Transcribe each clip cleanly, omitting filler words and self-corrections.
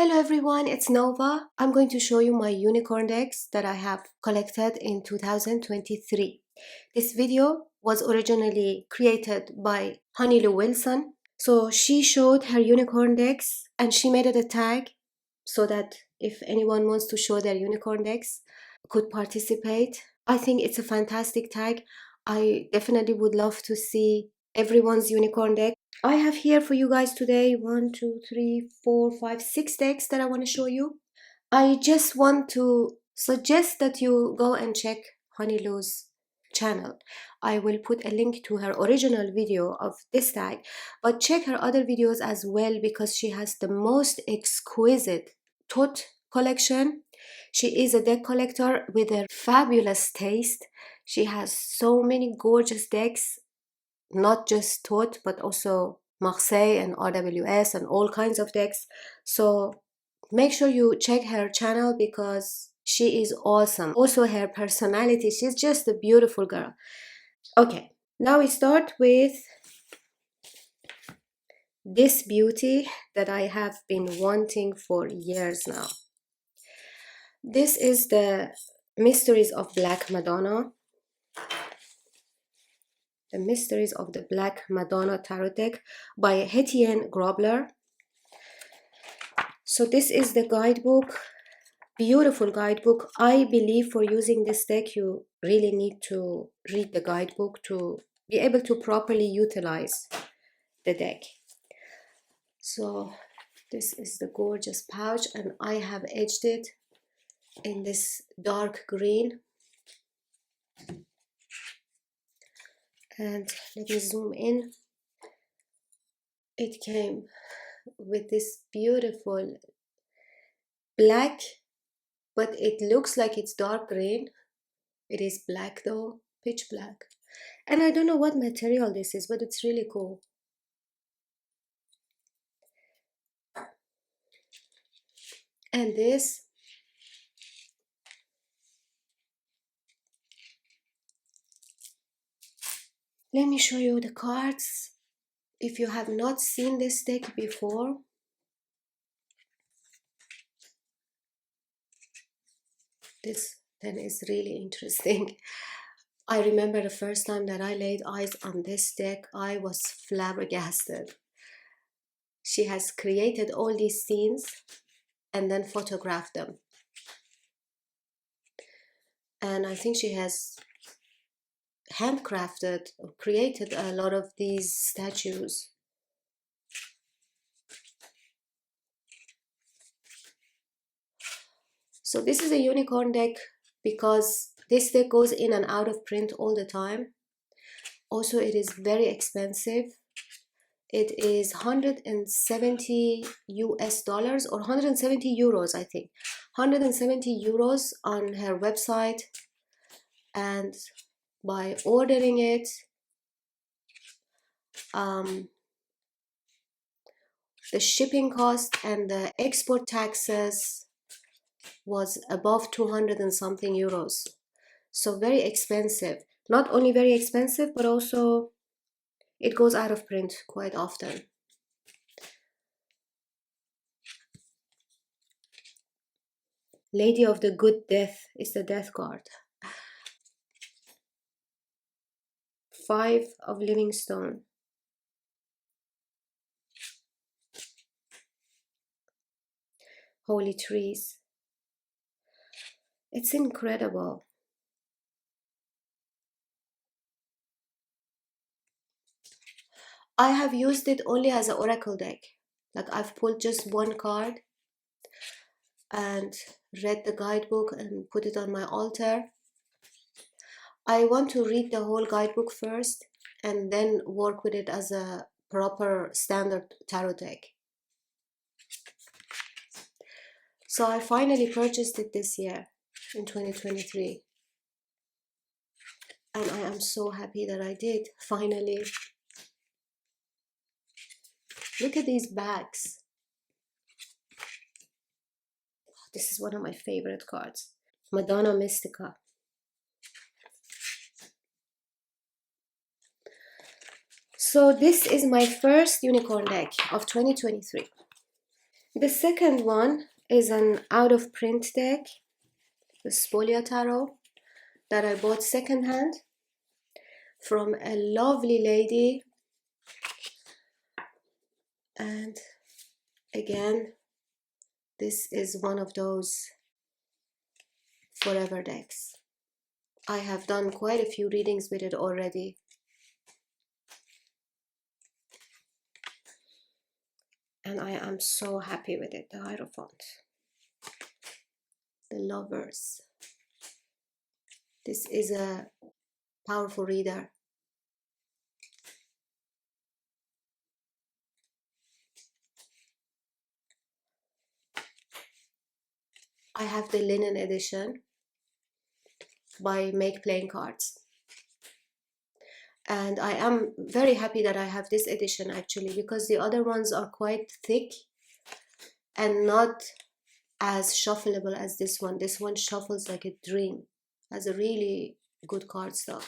Hello everyone, it's Nova. I'm going to show you my unicorn decks that I have collected in 2023. This video was originally created by Honey Lou Wilson. So she showed her unicorn decks and she made it a tag so that if anyone wants to show their unicorn decks could participate. I think it's a fantastic tag. I definitely would love to see everyone's unicorn deck. I have here for you guys today 1, 2, 3, 4, 5, 6 decks that I want to show you. I just want to suggest that you go and check Honey Lou's channel. I will put a link to her original video of this tag, but check her other videos as well because she has the most exquisite tot collection. She is a deck collector with a fabulous taste. She has so many gorgeous decks, not just tot but also Marseille and RWS and all kinds of decks. So make sure you check her channel because she is awesome. Also her personality, she's just a beautiful girl. Okay, now we start with this beauty that I have been wanting for years now. This is the Mysteries of Black Madonna. The Mysteries of the Black Madonna Tarot deck by Etienne Grobler. So this is the guidebook, beautiful guidebook. I believe for using this deck you really need to read the guidebook to be able to properly utilize the deck. So this is the gorgeous pouch and I have edged it in this dark green. And let me zoom in. It came with this beautiful black, but it looks like it's dark green. It is black though, pitch black. And I don't know what material this is, but it's really cool. And this, let me show you the cards. If you have not seen this deck before, this then is really interesting. I remember the first time that I laid eyes on this deck, I was flabbergasted. She has created all these scenes and then photographed them. And I think she has handcrafted or created a lot of these statues. So this is a unicorn deck because this deck goes in and out of print all the time. Also, it is very expensive. It is 170 US dollars or 170 euros, I think. 170 euros on her website. And by ordering it, the shipping cost and the export taxes was above 200 and something euros. So very expensive. Not only very expensive, but also it goes out of print quite often. Lady of the Good Death is the death card. 5 of Livingstone. Holy trees. It's incredible. I have used it only as an oracle deck. Like I've pulled just one card and read the guidebook and put it on my altar. I want to read the whole guidebook first and then work with it as a proper standard tarot deck. So I finally purchased it this year in 2023. And I am so happy that I did, finally. Look at these bags. This is one of my favorite cards. Madonna Mystica. So this is my first unicorn deck of 2023. The second one is an out of print deck, the Spolia Tarot, that I bought secondhand from a lovely lady. And again, this is one of those forever decks. I have done quite a few readings with it already. And I am so happy with it. The Hierophant, the Lovers. This is a powerful reader. I have the linen edition by Make Playing Cards. And I am very happy that I have this edition actually, because the other ones are quite thick and not as shuffleable as this one. This one shuffles like a dream. Has a really good cardstock.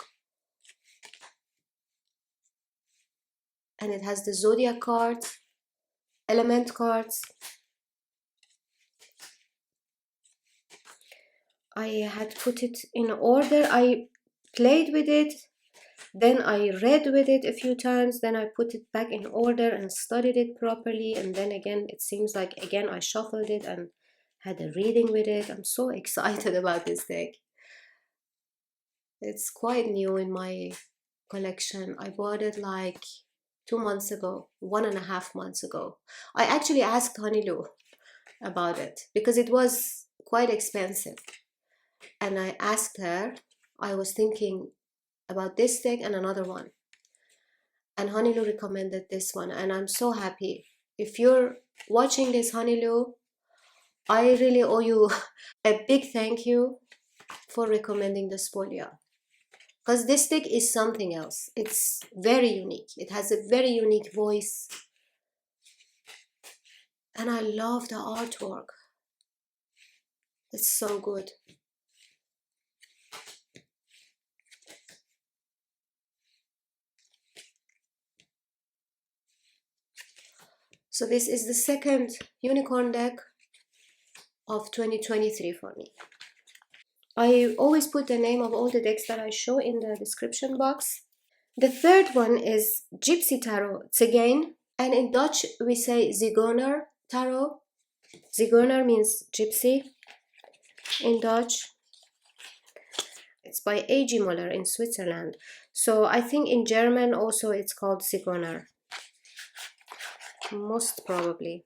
And it has the zodiac cards, element cards. I had put it in order. I played with it, then I read with it a few times, then I put it back in order and studied it properly, and then again it seems like again I shuffled it and had a reading with it. I'm so excited about this deck. It's quite new in my collection. I bought it like 2 months ago, 1.5 months ago. I actually asked Hanilu about it because it was quite expensive. And I asked her, I was thinking about this deck and another one. And Hanilu recommended this one, and I'm so happy. If you're watching this, Hanilu, I really owe you a big thank you for recommending the Spolia. Because this deck is something else. It's very unique. It has a very unique voice. And I love the artwork. It's so good. So this is the second unicorn deck of 2023 for me. I always put the name of all the decks that I show in the description box. The third one is Gypsy Tarot, Tsigane, and in Dutch we say Tsigane Tarot. Tsigane means gypsy in Dutch. It's by A.G. Moller in Switzerland. So I think in German also it's called Tsigane. Most probably.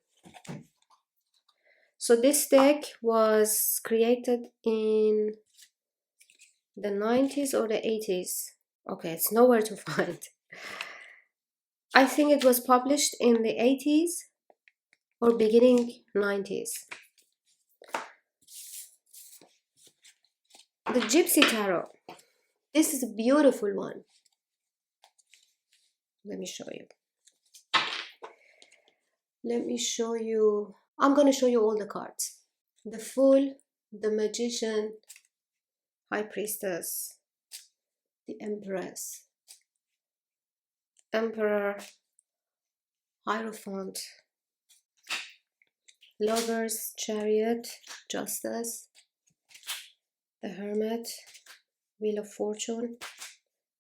So this deck was created in the 90s or the 80s. Okay, it's nowhere to find. I think it was published in the 80s or beginning 90s. The Gypsy Tarot. This is a beautiful one. Let me show you. Let me show you. I'm going to show you all the cards. The Fool, the Magician, High Priestess, the Empress, Emperor, Hierophant, Lovers, Chariot, Justice, the Hermit, Wheel of Fortune,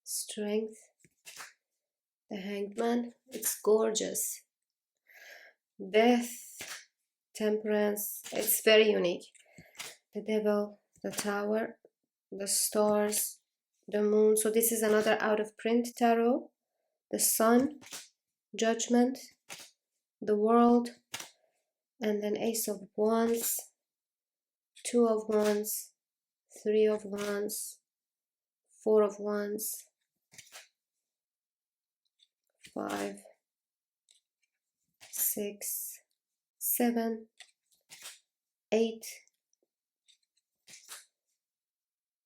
Strength, the Hanged Man. It's gorgeous. Death, Temperance. It's very unique. The Devil, the Tower, the Stars, the Moon. So this is another out of print tarot. The Sun, Judgment, the World, and then Ace of Wands, Two of Wands, Three of Wands, Four of Wands, 5, 6, 7, 8,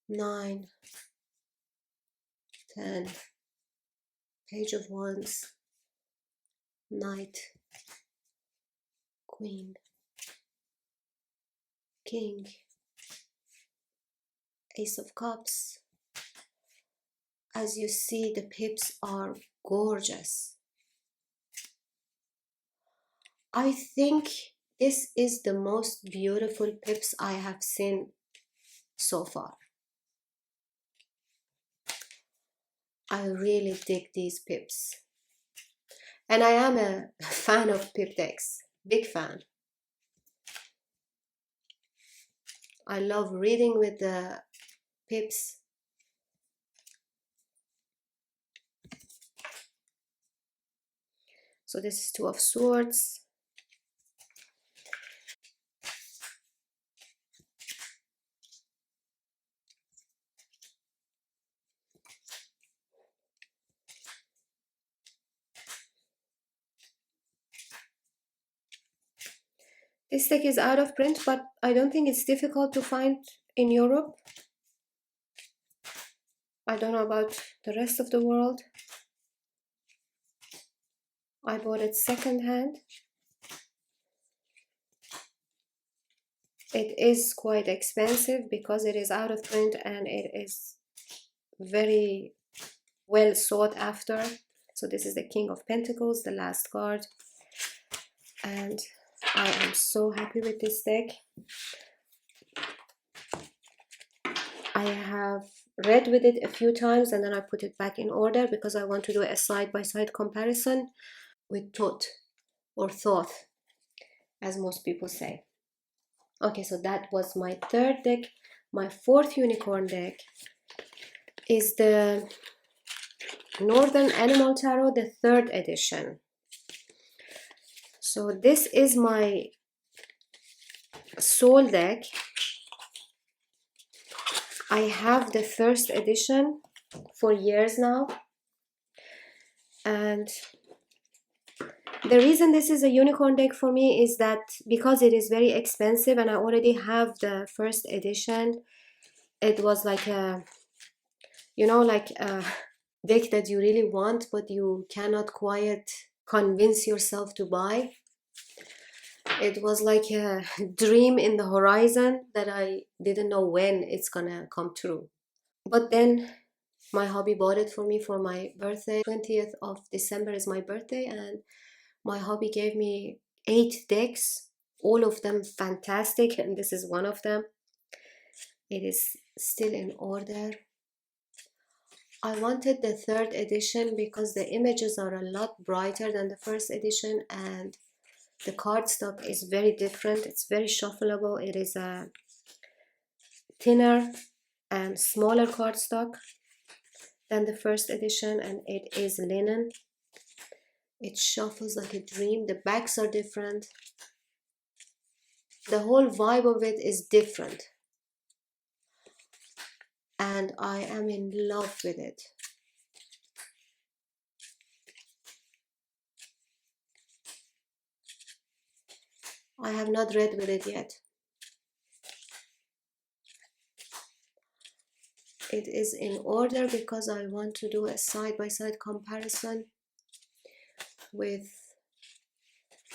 9, 10, Page of Wands, Knight, Queen, King, Ace of Cups. As you see, the pips are gorgeous. I think This is the most beautiful pips I have seen so far. I really dig these pips. And I am a fan of pip decks, big fan. I love reading with the pips. So this is Two of Swords. This deck is out of print, but I don't think it's difficult to find in Europe. I don't know about the rest of the world. I bought it secondhand. It is quite expensive because it is out of print and it is very well sought after. So this is the King of Pentacles, the last card. And I am so happy with this deck. I have read with it a few times and then I put it back in order because I want to do a side-by-side comparison with Thoth or Thoth, as most people say. Okay, so that was my third deck. My fourth unicorn deck is the Northern Animal Tarot, the 3rd edition. So this is my soul deck. I have the 1st edition for years now, and the reason this is a unicorn deck for me is that because it is very expensive and I already have the 1st edition, it was like a, you know, like a deck that you really want but you cannot quite convince yourself to buy. It was like a dream in the horizon that I didn't know when it's gonna come true. But then my hubby bought it for me for my birthday. 20th of December is my birthday, and my hubby gave me 8 decks, all of them fantastic, and this is one of them. It is still in order. I wanted the 3rd edition because the images are a lot brighter than the 1st edition and the cardstock is very different. It's very shuffleable. It is a thinner and smaller cardstock than the 1st edition, and it is linen. It shuffles like a dream. The backs are different. The whole vibe of it is different. And I am in love with it. I have not read with it yet. It is in order because I want to do a side-by-side comparison with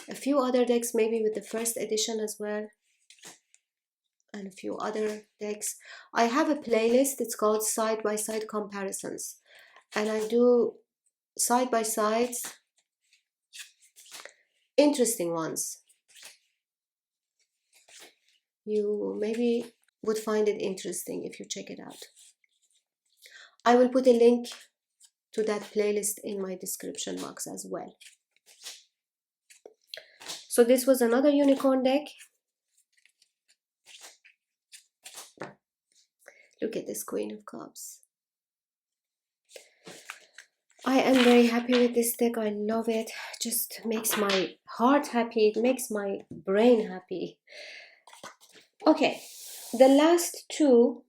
a few other decks, maybe with the 1st edition as well, and a few other decks. I have a playlist, it's called side-by-side comparisons, and I do side-by-sides, interesting ones. You maybe would find it interesting if you check it out. I will put a link to that playlist in my description box as well. So this was another unicorn deck. Look at this Queen of Cups. I am very happy with this deck. I love it. Just makes my heart happy. It makes my brain happy. Okay, the last two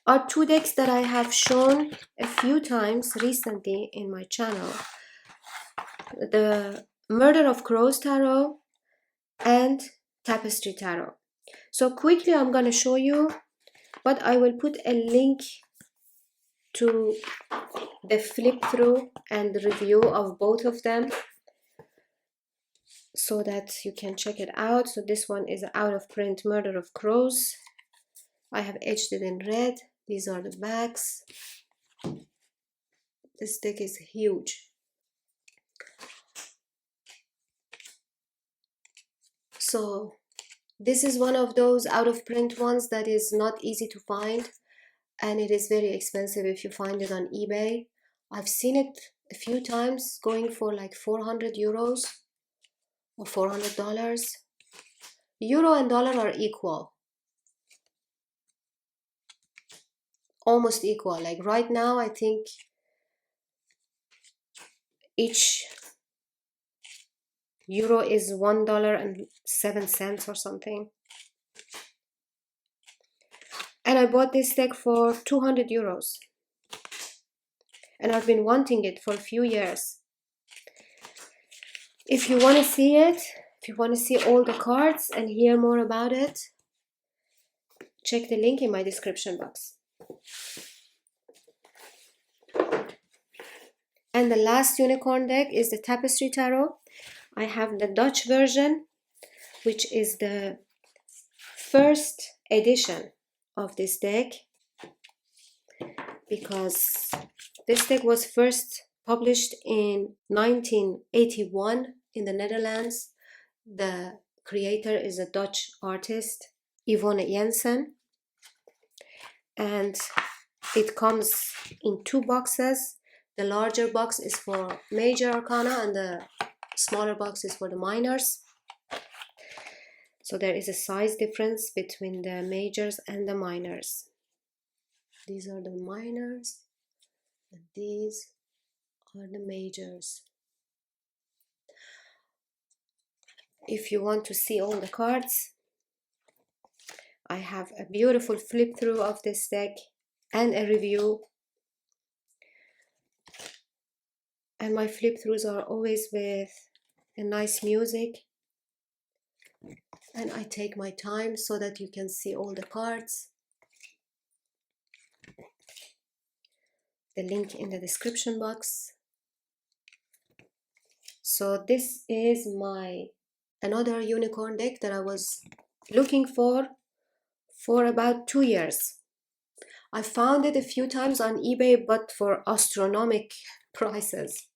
are 2 decks that I have shown a few times recently in my channel. The Murder of Crows Tarot and Tapestry Tarot. So quickly I'm going to show you, but I will put a link to the flip through and review of both of them so that you can check it out. So this one is out of print Murder of Crows. I have etched it in red. These are the backs. This deck is huge. So this is one of those out of print ones that is not easy to find, and it is very expensive if you find it on eBay. I've seen it a few times going for like 400 euros or $400. Euro and dollar are equal, almost equal. Like right now, I think each euro is $1.07 or something. And I bought this deck for 200 euros. And I've been wanting it for a few years. If you want to see it, if you want to see all the cards and hear more about it, check the link in my description box. And the last unicorn deck is the Tapestry Tarot. I have the Dutch version, which is the first edition of this deck, because this deck was first published in 1981 in the Netherlands. The creator is a Dutch artist, Yvonne Jensen, and it comes in 2 boxes. The larger box is for major arcana and the smaller box is for the minors. So there is a size difference between the majors and the minors. These are the minors and these are the majors. If you want to see all the cards, I have a beautiful flip through of this deck and a review. And my flip throughs are always with a nice music. And I take my time so that you can see all the cards. The link in the description box. So this is my another unicorn deck that I was looking for about 2 years. I found it a few times on eBay, but for astronomical prices.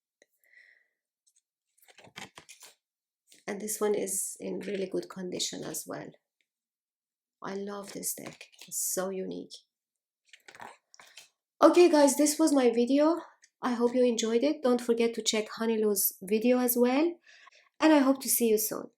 And this one is in really good condition as well. I love this deck. It's so unique. Okay guys, this was my video. I hope you enjoyed it. Don't forget to check Honeylou's video as well. And I hope to see you soon.